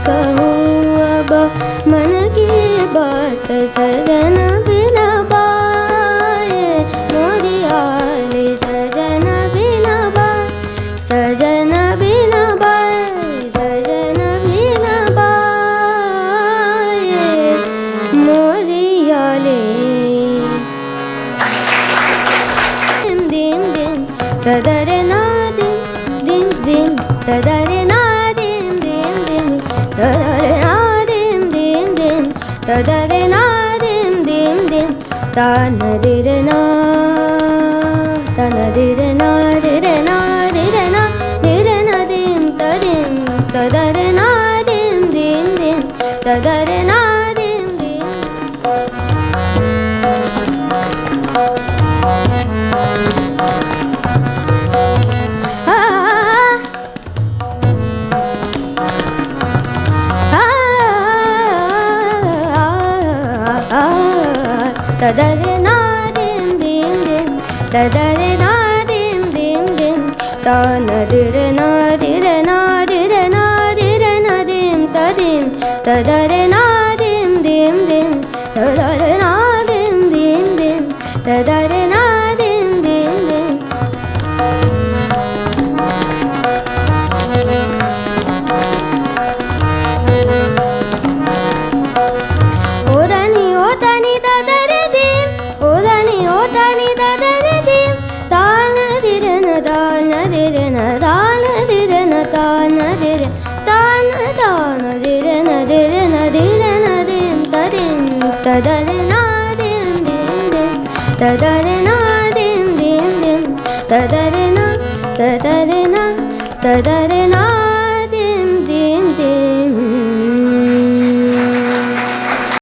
कहूँ अब मन की बात सजन बिन पाए मोरी आली सजन बिन पाए सजन बिन पाए सजन बिन पाए मोरी आली dim dim tadare na dim dim dim tadare na dim dim dim tadare na dim dim dim tadare na dim dim dim tanadire na dire na dire na dim tadim tadare na dim dim dim tadare na dim dim tadare na dim dim dim tadare na dim dim dim tanadire na dim tadim tadare na dim dim dim tadare na dim dim dim tadare na dim dim dim odani tadare dim odani tadare dim tanadire na tanadire na tanadire na tanadire tanadire na dire na dim tadim tadare na dim dim dim tadare na dim dim dim tadare na